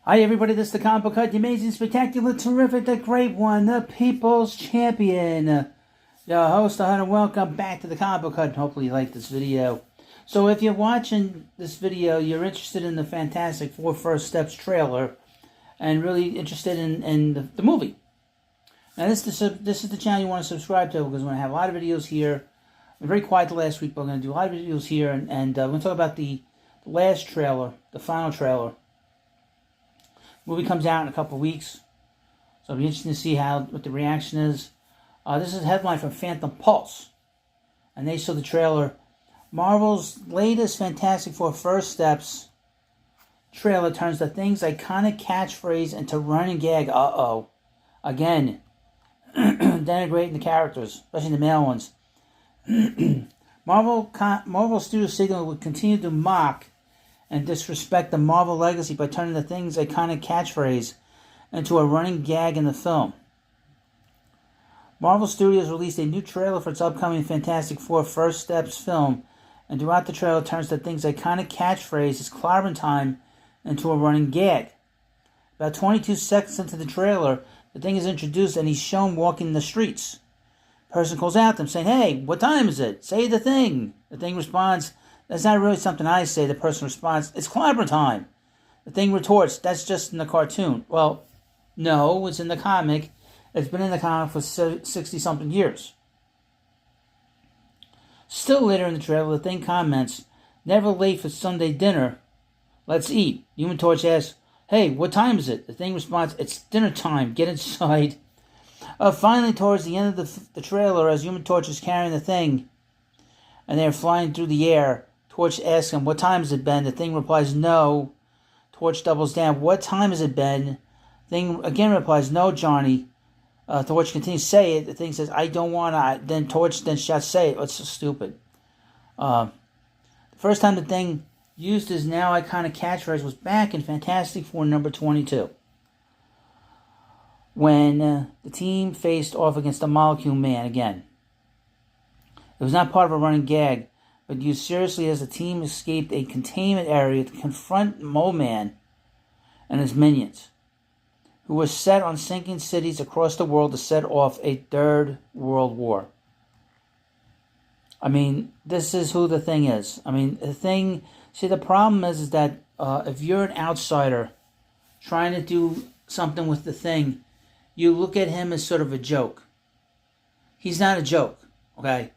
Hi everybody, this is the comic book cut, the amazing, spectacular, terrific, the great one, the people's champion. Your host, and welcome back to the comic book cut. Hopefully you like this video. So if you're watching this video, you're interested in the Fantastic Four First Steps trailer, and really interested in the movie. Now this is the channel you want to subscribe to, because we're going to have a lot of videos here. We're very quiet the last week, but we're going to do a lot of videos here, and we're going to talk about the last trailer, the final trailer. Movie comes out in a couple of weeks, so it'll be interesting to see what the reaction is. This is a headline from Phantom Pulse, and they saw the trailer. Marvel's latest Fantastic Four First Steps trailer turns the Thing's iconic catchphrase into running gag. Again, denigrating the characters, especially the male ones. Marvel Studio Signal would continue to mock and disrespect the Marvel legacy by turning the Thing's iconic catchphrase into a running gag in the film. Marvel Studios released a new trailer for its upcoming Fantastic Four First Steps film, and throughout the trailer turns the Thing's iconic catchphrase, "It's Clobberin time," into a running gag. About 22 seconds into the trailer, the Thing is introduced and he's shown walking the streets. A person calls out to him saying, "Hey, what time is it? Say the Thing." The Thing responds, "That's not really something I say." The person responds, "It's Clobberin time." The Thing retorts, "That's just in the cartoon." Well, no, it's in the comic. It's been in the comic for 60-something years. Still later in the trailer, the Thing comments, "Never late for Sunday dinner. Let's eat." Human Torch asks, "Hey, what time is it?" The Thing responds, "It's dinner time. Get inside." Finally, towards the end of the trailer, as Human Torch is carrying the Thing, and they're flying through the air, Torch asks him, "What time has it been?" The Thing replies, "No." Torch doubles down, "What time has it been?" Thing again replies, "No, Johnny." Torch continues, "Say it." The Thing says, "I don't want to." Then Torch shouts, "Say it." It's so stupid. The first time the Thing used his now iconic catchphrase was back in Fantastic Four number 22. When the team faced off against the Molecule Man again. It was not part of a running gag, but used seriously as the team escaped a containment area to confront Mole Man and his minions, who were set on sinking cities across the world to set off a third world war. I mean, this is who the Thing is. I mean, the Thing... See, the problem is that if you're an outsider trying to do something with the Thing, you look at him as sort of a joke. He's not a joke, okay?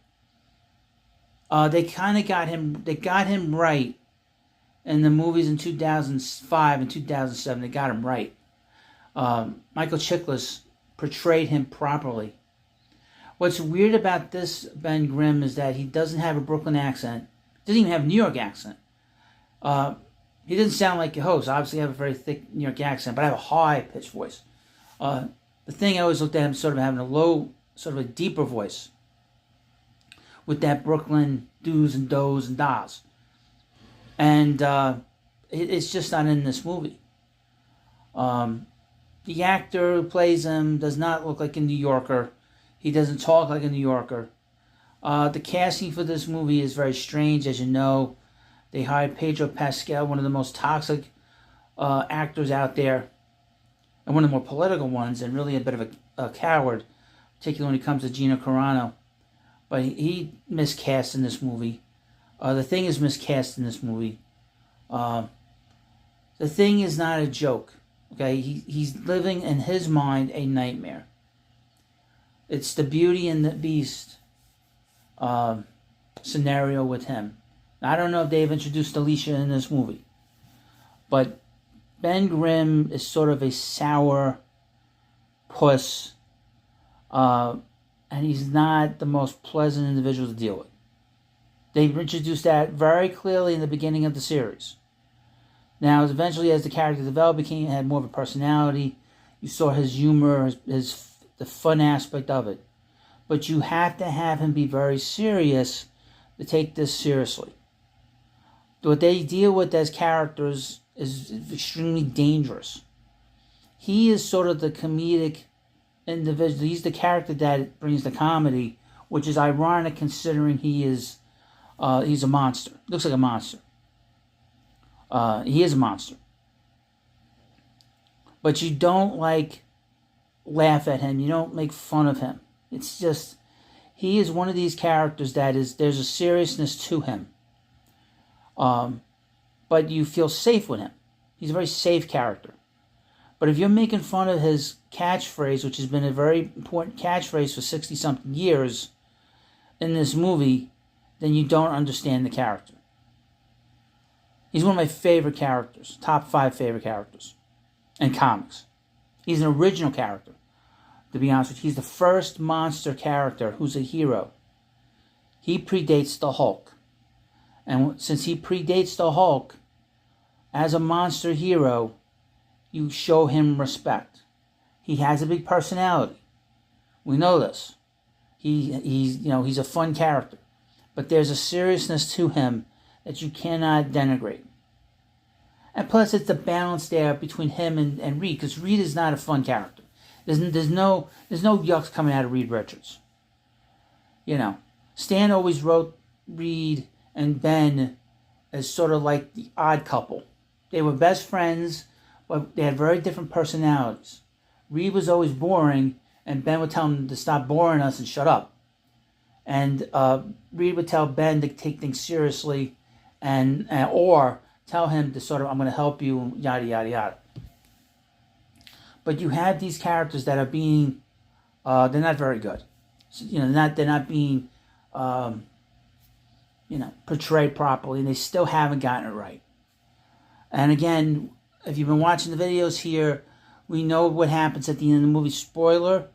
They kind of got him. They got him right in the movies in 2005 and 2007. They got him right. Michael Chiklis portrayed him properly. What's weird about this Ben Grimm is that he doesn't have a Brooklyn accent. Doesn't even have a New York accent. He doesn't sound like your host. Obviously, I have a very thick New York accent, but I have a high-pitched voice. The Thing, I always looked at him sort of having a low, sort of a deeper voice, with that Brooklyn do's and do's and da's. And it's just not in this movie. The actor who plays him does not look like a New Yorker. He doesn't talk like a New Yorker. The casting for this movie is very strange, as you know. They hired Pedro Pascal, one of the most toxic actors out there, and one of the more political ones, and really a bit of a coward, particularly when it comes to Gina Carano. But he miscast in this movie. The Thing is miscast in this movie. The Thing is not a joke. Okay, he's living in his mind a nightmare. It's the Beauty and the Beast scenario with him. Now, I don't know if they've introduced Alicia in this movie, but Ben Grimm is sort of a sour puss. And he's not the most pleasant individual to deal with. They've introduced that very clearly in the beginning of the series. Now, eventually, as the character developed, he had more of a personality. You saw his humor, the fun aspect of it. But you have to have him be very serious to take this seriously. What they deal with as characters is extremely dangerous. He is sort of the comedic individual. He's the character that brings the comedy, which is ironic considering he's a monster. Looks like a monster. He is a monster. but you don't like laugh at him. You don't make fun of him. It's just, he is one of these characters that is, there's a seriousness to him. But you feel safe with him. He's a very safe character. But if you're making fun of his catchphrase, which has been a very important catchphrase for 60-something years in this movie, then you don't understand the character. He's one of my favorite characters, top 5 favorite characters in comics. He's an original character, to be honest with you. He's the first monster character who's a hero. He predates the Hulk. And since he predates the Hulk, as a monster hero, you show him respect. He has a big personality. We know this. He's a fun character. But there's a seriousness to him that you cannot denigrate. And plus, it's the balance there between him and Reed, because Reed is not a fun character. There's no yucks coming out of Reed Richards. Stan always wrote Reed and Ben as sort of like the odd couple. They were best friends, but they had very different personalities. Reed was always boring, and Ben would tell him to stop boring us and shut up. And Reed would tell Ben to take things seriously, or tell him to sort of, I'm going to help you, yada, yada, yada. But you have these characters that are being, they're not very good. So, they're not being, portrayed properly, and they still haven't gotten it right. And again, if you've been watching the videos here, we know what happens at the end of the movie. Spoilers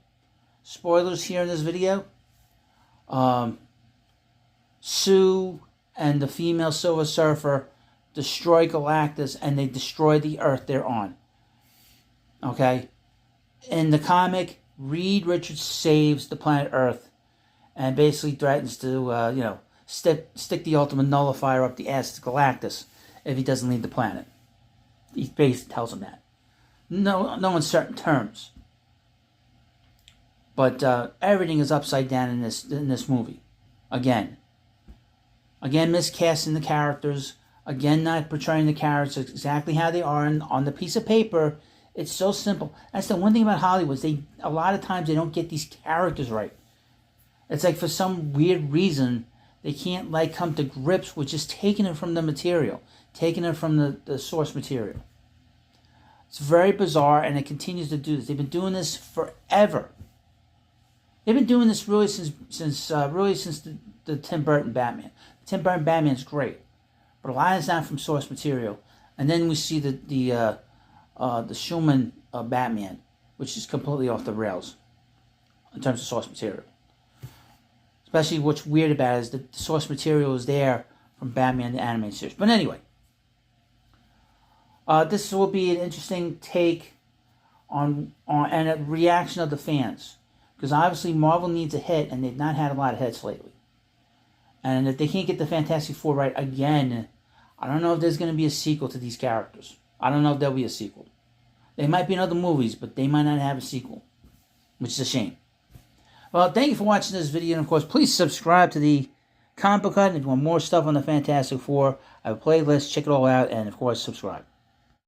here in this video. Sue and the female Silver Surfer destroy Galactus, and they destroy the Earth they're on. Okay? In the comic, Reed Richards saves the planet Earth and basically threatens to, stick the ultimate nullifier up the ass to Galactus if he doesn't leave the planet. He basically tells him that. No uncertain terms. But everything is upside down in this movie. Again, miscasting the characters. Again, not portraying the characters exactly how they are on the piece of paper. It's so simple. That's the one thing about Hollywood. A lot of times they don't get these characters right. It's like for some weird reason they can't come to grips with just taking it from the material, taking it from the source material. It's very bizarre, and it continues to do this. They've been doing this forever. They've been doing this really since the Tim Burton Batman. The Tim Burton Batman is great, but a lot is not from source material. And then we see the Schumann Batman, which is completely off the rails in terms of source material. Especially what's weird about it is that the source material is there from Batman the animated series. But anyway, this will be an interesting take on and a reaction of the fans. Because obviously Marvel needs a hit, and they've not had a lot of hits lately. And if they can't get the Fantastic Four right again, I don't know if there's going to be a sequel to these characters. I don't know if there'll be a sequel. They might be in other movies, but they might not have a sequel, which is a shame. Well, thank you for watching this video, and of course, please subscribe to the Comic Book Hut. If you want more stuff on the Fantastic Four, I have a playlist. Check it all out, and of course, subscribe.